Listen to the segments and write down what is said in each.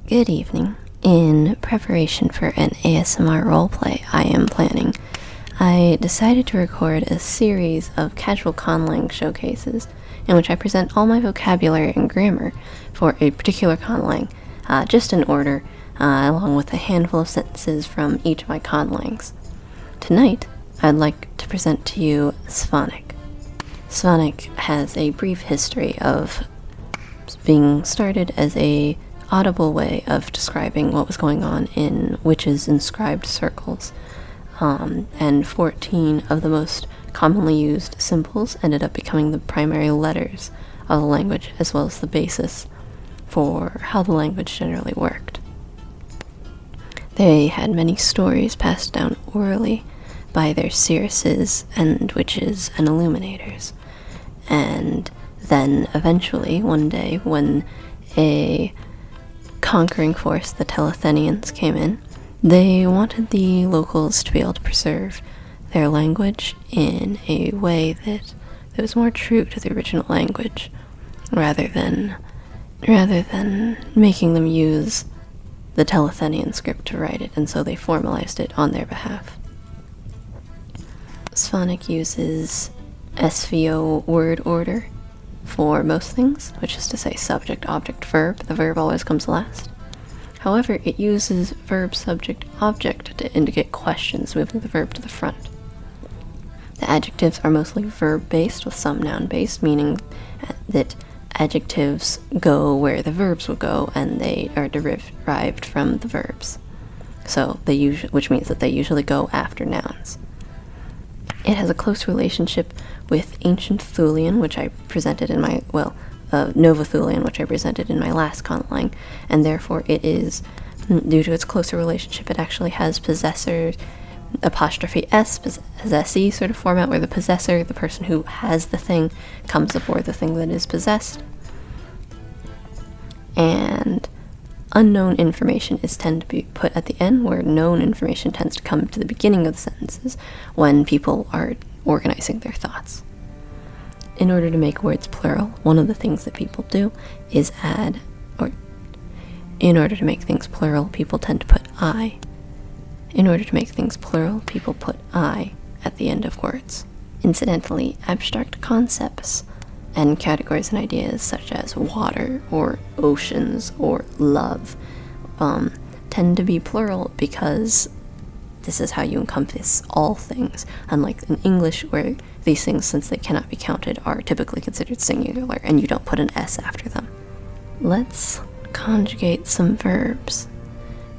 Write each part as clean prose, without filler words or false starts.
Good evening. In preparation for an ASMR roleplay I am planning, I decided to record a series of casual conlang showcases in which I present all my vocabulary and grammar for a particular conlang, just in order, along with a handful of sentences from each of my conlangs. Tonight, I'd like to present to you Svanihk. Svanihk has a brief history of being started as a audible way of describing what was going on in witches' inscribed circles, and 14 of the most commonly used symbols ended up becoming the primary letters of the language, as well as the basis for how the language generally worked. They had many stories passed down orally by their seeresses and witches and illuminators, and then eventually one day when a conquering force, the Telethenians, came in, they wanted the locals to be able to preserve their language in a way that was more true to the original language, rather than making them use the Telethenian script to write it, and so they formalized it on their behalf. Svanihk uses SVO word order for most things, which is to say subject, object, verb. The verb always comes last. However, it uses verb, subject, object to indicate questions, moving the verb to the front. The adjectives are mostly verb-based with some noun-based, meaning that adjectives go where the verbs will go, and they are derived from the verbs. So which means that they usually go after nouns. It has a close relationship with Ancient Thulian, which I presented in my, Nova Thulian, which I presented in my last conlang, and therefore it is, due to its closer relationship, it actually has possessor, apostrophe S, possessee sort of format, where the possessor, the person who has the thing, comes before the thing that is possessed. And unknown information is tend to be put at the end, where known information tends to come to the beginning of the sentences when people are organizing their thoughts. In order to make words plural, one of the things that people do is in order to make things plural, people tend to put I. In order to make things plural, people put I at the end of words. Incidentally, abstract concepts and categories and ideas such as water or oceans or love tend to be plural because this is how you encompass all things, unlike in English where these things, since they cannot be counted, are typically considered singular and you don't put an S after them. Let's conjugate some verbs.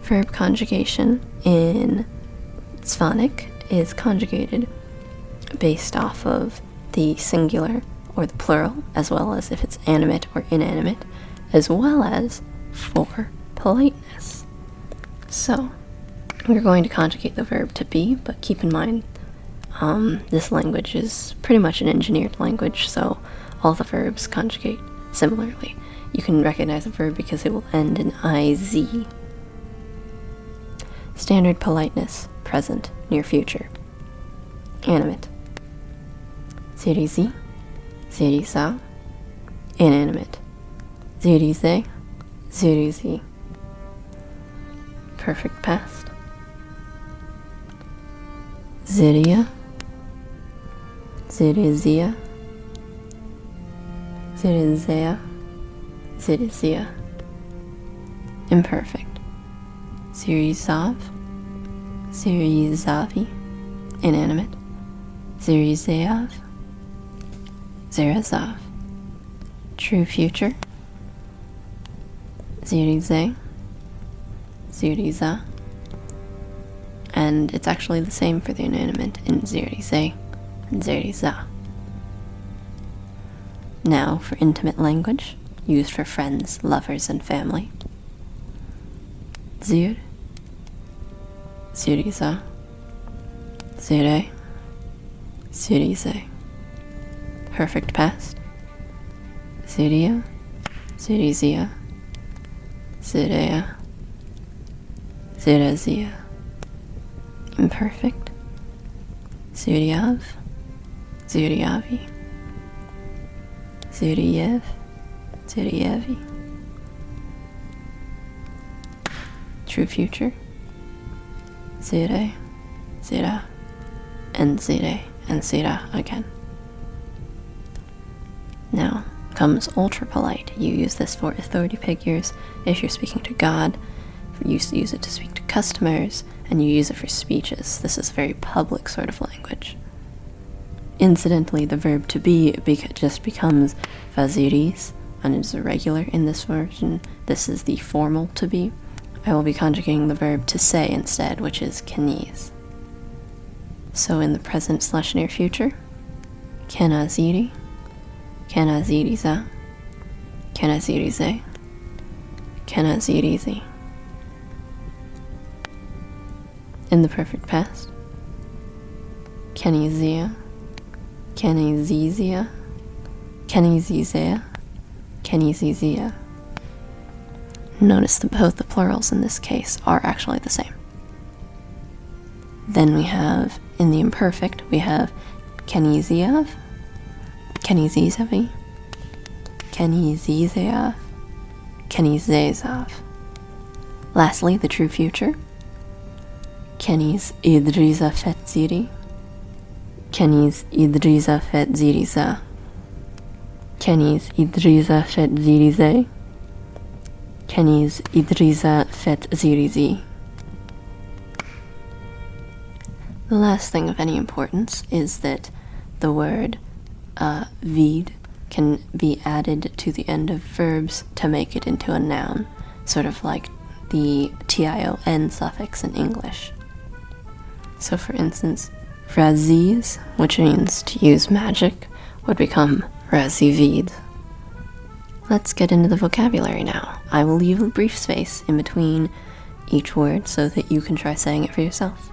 Verb conjugation in Svanihk is conjugated based off of the singular or the plural, as well as if it's animate or inanimate, as well as for politeness. So, we're going to conjugate the verb to be, but keep in mind, this language is pretty much an engineered language, so all the verbs conjugate similarly. You can recognize a verb because it will end in IZ. Standard politeness, present, near future. Animate. Zirizi. Ziriza. Inanimate. Zirize. Zirizi. Perfect past. Ziria. Zirizia. Zirizea. Zirizia. Imperfect. Zirizav. Zirizavi. Inanimate. Zirizav. Zirazav. True future. Zirize. Ziriza. And it's actually the same for the inanimate in Zirize and Ziriza. Now for intimate language, used for friends, lovers, and family. Zir. Ziriza. Zire. Zirize. Perfect past. Ziria. Zirizia. Zirea. Zirazia. Imperfect. Ziryav. Ziryavi. Ziryev. Ziryevi. true future. Zire, zira, and zire, and zira again. Now comes ultra polite. You use this for authority figures. If you're speaking to God, you use it to speak to customers, and you use it for speeches. This is a very public sort of language. Incidentally, the verb to be just becomes vaziris, and it's irregular in this version. This is the formal to be. I will be conjugating the verb to say instead, which is keniz. So in the present/near future, kenaziri, kenaziriza, kenazirize, kenazirizi. In the perfect past, kenizia, kenizizia, kenizizea, kenizizia. Notice that both the plurals in this case are actually the same. Then we have, in the imperfect, we have keniziav, kenizizavi, kenizizeav, kenizezav. Lastly, the true future, keniz idriza fet ziri, keniz idriza fet ziriza, keniz idriza fet zirize, keniz idriza fet zirizi. The last thing of any importance is that the word vid can be added to the end of verbs to make it into a noun, sort of like the tion suffix in English. So for instance, raziz, which means to use magic, would become razivid. Let's get into the vocabulary now. I will leave a brief space in between each word so that you can try saying it for yourself.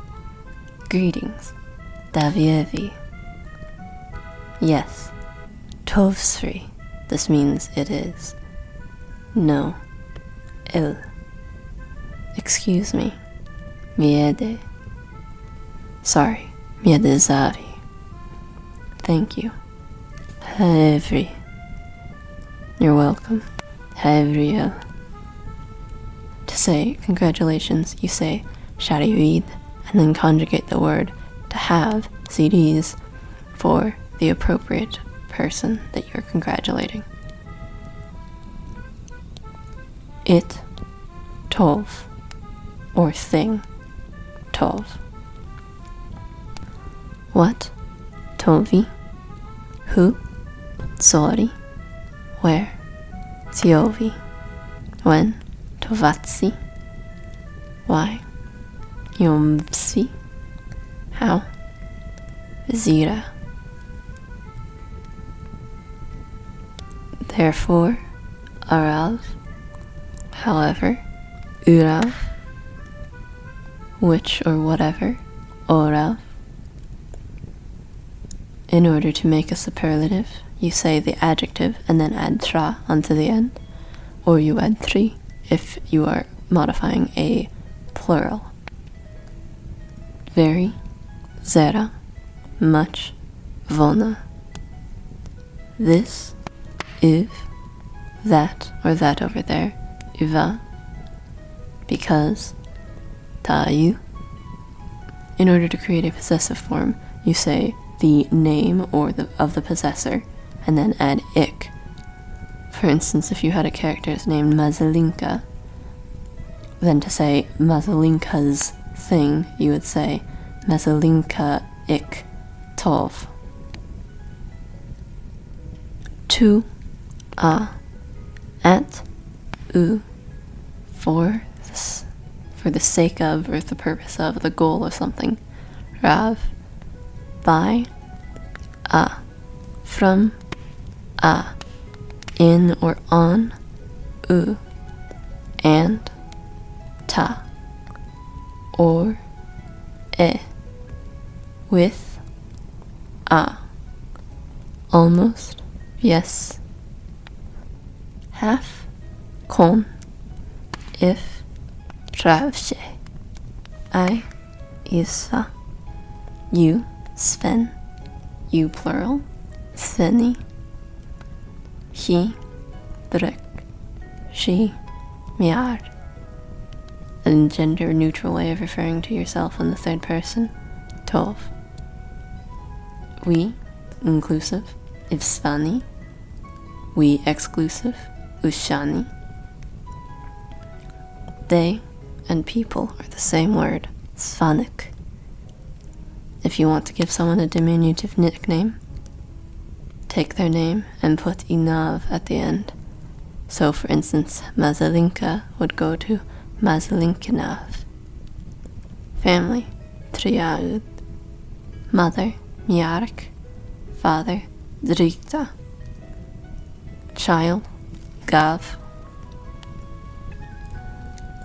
Greetings, davievi. Yes, tovsri. This means it is. No, il. Excuse me, miede. Sorry, miedezavi. Thank you. Hevri. You're welcome. Hevriel. To say congratulations, you say sharivid, and then conjugate the word to have, CDs, for the appropriate person that you're congratulating. It, tov, or thing, tov. What, tovi. Who, sorry. Where, tiovi. When, tovatsi. Why, yomvsi. How, zira. Therefore, arav. However, urav. Which or whatever, orav. In order to make a superlative, you say the adjective and then add tra onto the end, or you add tri if you are modifying a plural. Very, zera, much, vona. This, if, that or that over there, uva. Because, taju. In order to create a possessive form, you say the name or of the possessor, and then add ik. For instance, if you had a character named Mazelinka, then to say Mazelinka's thing, you would say Mazelinka ik tov. To, at, u, for the sake of, or the purpose of, the goal of something. Rav, by, from, in or on, u, and, ta, or, with, almost, yes, half, kon, if, travshe, I, Issa, you, Sven, you plural, Sveni, he, Drek, she, Miar. a gender-neutral way of referring to yourself in the third person, tov. We, inclusive, ivsvani. We, exclusive, ushani. They and people are the same word, Svanihk. If you want to give someone a diminutive nickname, take their name and put inav at the end. So, for instance, Mazelinka would go to Mazelinkinav. Family, Triaud. Mother, Miark. Father, Drita. Child, Gav.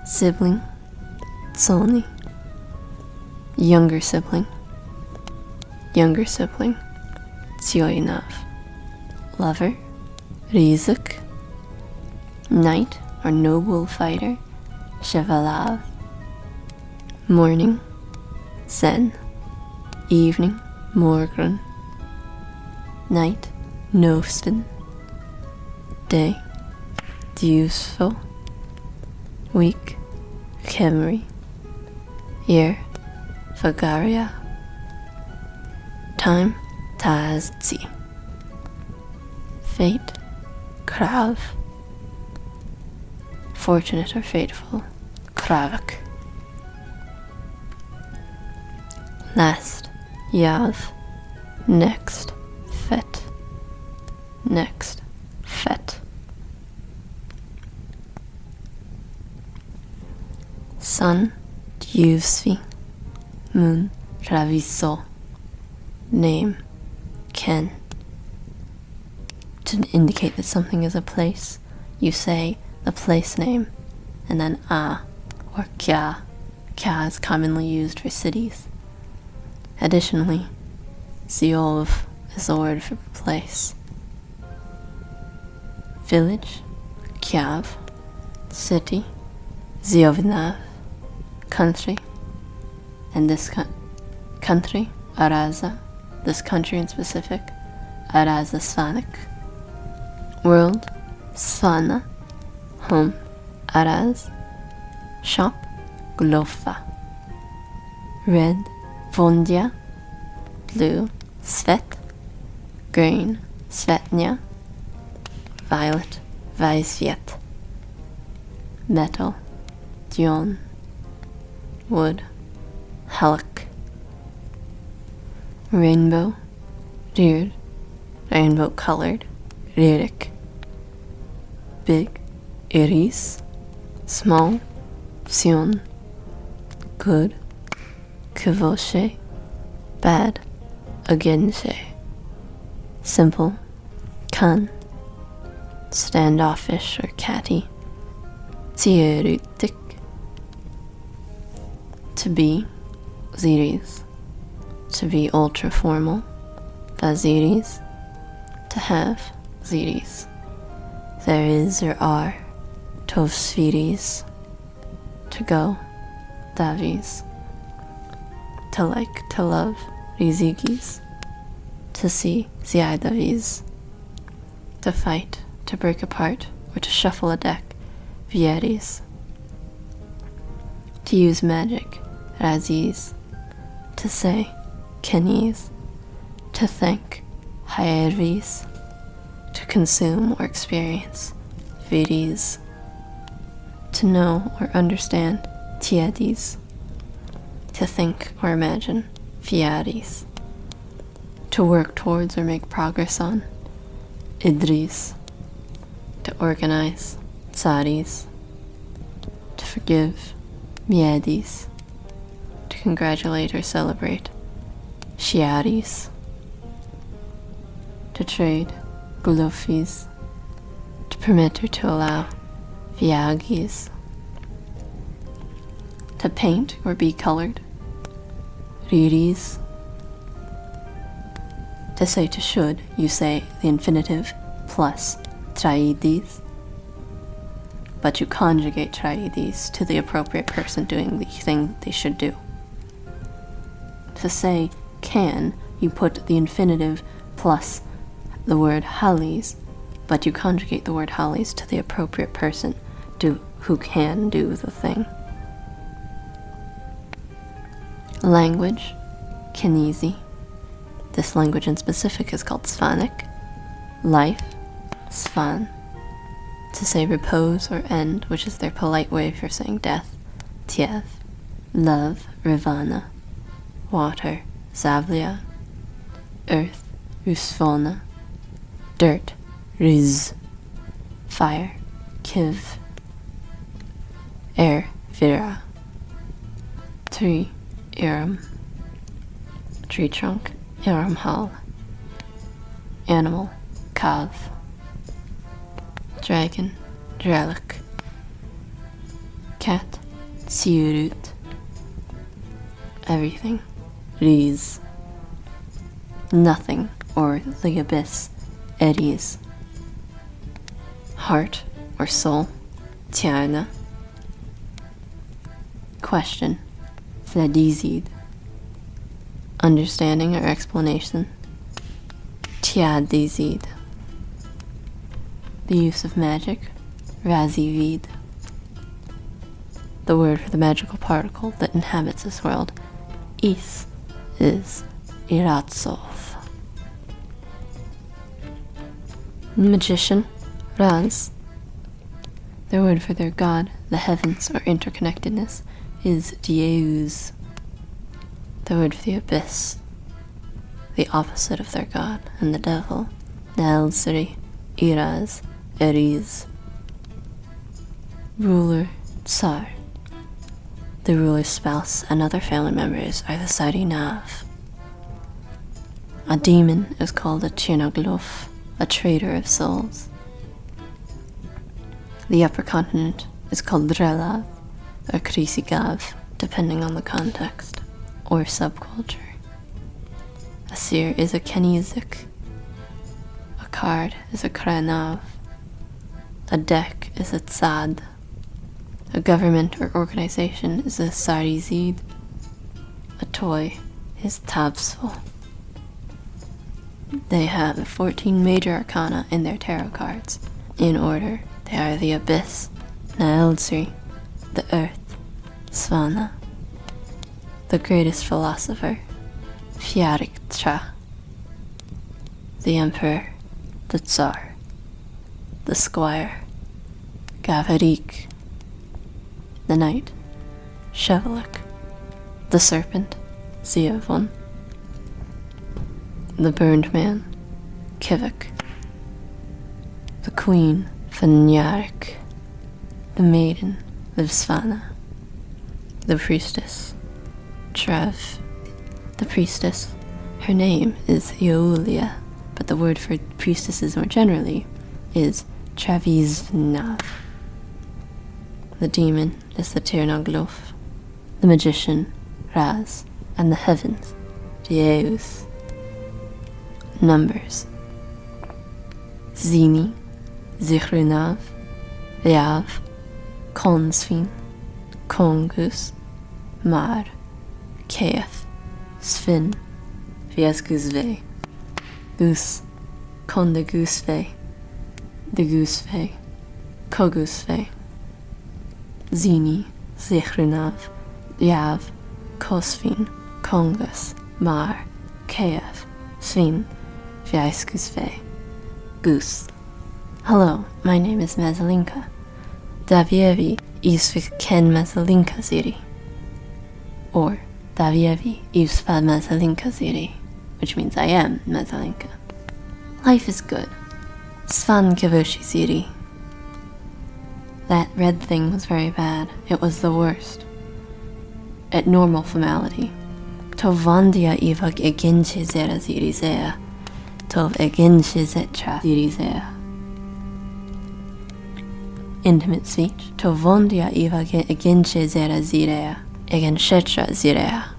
Sibling, Soni. Younger sibling, Tsioinav. Lover, Rizuk. Knight or noble fighter, Chevalav. Morning, Zen. Evening, Morgrun. Night, Nosten. Day, Dusfo. Week, Khemri. Year, Vagaria. Time, Tazzi. Fate, Krav. Fortunate or fateful, Kravak. Last, Yav. Next, Fet. Next, Fet. Sun, Yusvi. Moon, Raviso. Name, Ken. To indicate that something is a place, you say the place name, and then a or kya. Kya is commonly used for cities. Additionally, Ziov is the word for place. Village, Kyav. City, Ziovinav. Country, and this country, Araza. This country in specific, Araza Svanihk. World, Svana. Home, Araz. Shop, Glofa. Red, Vondya. Blue, Svet. Green, Svetnya. Violet, Vysvept. Metal, Dion. Wood, Halak. Rainbow, Rir. Rainbow colored, Ririk. Big, Iris. Small, Sion. Good, Kivoshe. Bad, Agenshe. Simple, Kan. Standoffish or catty, Tierutik. To be, Ziris. To be ultra formal, Vaziris. To have, Ziris. There is or are, Tovsviris. To go, Davis. To like, to love, Rizigis. To see, Ziaidavis. To fight, to break apart, or to shuffle a deck, Vieris. To use magic, Razis. To say, Kenis. To think, Hiervis. To consume or experience, Viris. To know or understand, Tiedis. To think or imagine, Fiaris. To work towards or make progress on, Idris. To organize, Tsaris. To forgive, Miedis. To congratulate or celebrate, Shiaris. To trade, Glofis. To permit or to allow, Viagis. To paint or be colored, Riris. To say to should, you say the infinitive plus traidis, but you conjugate traidis to the appropriate person doing the thing they should do. To say can, you put the infinitive plus the word halis, but you conjugate the word halis to the appropriate person who can do the thing. Language, Kinesi. This language in specific is called Svanihk. Life, Svan. To say repose or end, which is their polite way for saying death, Tiev. Love, Ravana. Water, Zavlia. Earth, Rusvona. Dirt, Riz. Fire, Kiv. Air, Vira. Tree, Iram. Tree trunk, Iramhal. Animal, Kav. Dragon, Dralik. Cat, Tsiurut. Everything, Riz. Nothing, or the abyss, Eris. Heart, or soul, Tiana. Question, Vladizid. Understanding or explanation, Tiadizid. The use of magic, Razivid. The word for the magical particle that inhabits this world, Is, is Iratsov. Magician, Raz. The word for their god, the heavens or interconnectedness, is Dieus. The word for the abyss, the opposite of their god and the devil, Nelsiri, Iraz, Eriz. Ruler, Tsar. The ruler's spouse and other family members are the Sarinav. A demon is called a Chernoglof, a traitor of souls. The upper continent is called Drelav, or Krisigav, depending on the context, or subculture. A seer is a Kenizik. A card is a Kranav. A deck is a Tsad. A government or organization is a Sarizid. A toy is Tabsful. They have 14 major arcana in their tarot cards. In order, they are the Abyss, Naeldsri, the Earth, Svana, the greatest philosopher, Fjariktra, the Emperor, the Tsar, the Squire, Gavarik, the Knight, Shevelik, the Serpent, Ziavon, the Burned Man, Kivik, the Queen, Vanyarik, the Maiden, Vivsvana, the Priestess, Trev, the Priestess. Her name is Eulia, but the word for priestesses more generally is Travisnav. The demon is the Tirnaglof, the magician, Raz, and the heavens, Dieus. Numbers: Zini, Zichrunav, Yav, Konsvin, Kongus, Mar, Keith, Svin, Viesgusve, Gus, Kondegusve, Degusve, Kogusve, Zini, Zichrunav, Yav, Kosvin, Kongus, Mar, Keith, Svin, Viesgusve, Gus. Hello, my name is Mazalinka. Davievi isvik ken Mazalinka ziri. Or Davievi isva Mazalinka ziri, which means I am Mazalinka. Life is good. Svan Kivoshi ziri. That red thing was very bad. It was the worst. At normal formality. Tovandia ivak eginche zera zirizea. Tov eginche zetra zirizea. Intimate speech. Tovondia ivak eginche zera zirea. Egenshetra zirea.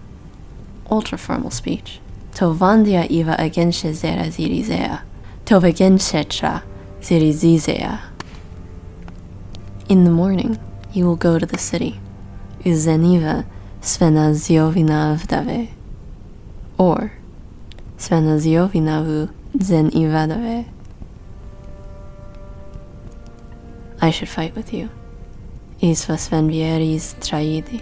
Ultra formal speech. Tovandia iva eginche zera zirizea. Tov eginshetra zirizizea. In the morning, you will go to the city. Uzeniva Svenaziovina or Svenaziovinavu Zen Ivadave. I should fight with you. Isva Svenvieris Traidi.